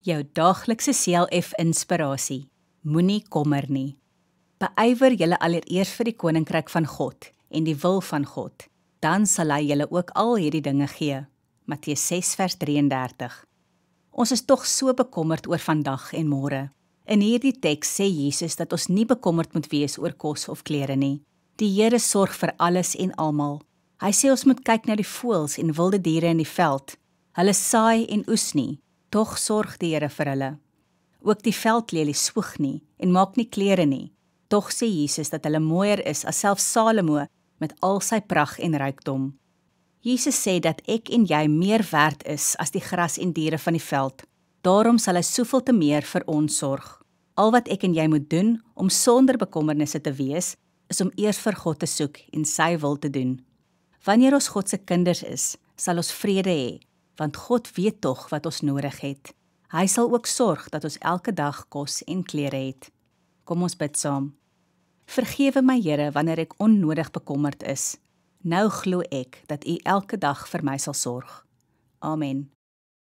Jou daaglikse CLF-inspirasie. Moenie kommer nie. Beywer julle allereers vir die koninkryk van God en die wil van God. Dan sal hy julle ook al hierdie dinge gee. Matteus 6 vers 33. Ons is tog so bekommerd oor vandag en môre. In hierdie teks sê Jesus dat ons nie bekommerd moet wees oor kos of klere nie. Die Here sorg vir alles en almal. Hy sê ons moet kyk na die voëls en wilde diere in die veld. Hulle saai en oes nie, tog sorg die Here vir hulle. Ook die veldlelies swoeg nie en maak nie klere nie. Tog sê Jesus dat hulle mooier is as selfs Salomo met al sy pragt en rykdom. Jesus sê dat ek en jy meer werd is as die gras en diere van die veld. Daarom sal hy soveel te meer vir ons sorg. Al wat ek en jy moet doen om sonder bekommernisse te wees, is om eers vir God te soek en sy wil te doen. Wanneer ons God se kinders is, sal ons vrede hê, want God weet tog wat ons nodig het. Hy sal ook sorg dat ons elke dag kos en klere het. Kom ons bid saam. Vergewe my Here wanneer ek onnodig bekommerd is. Nou glo ek dat U elke dag vir my sal sorg. Amen.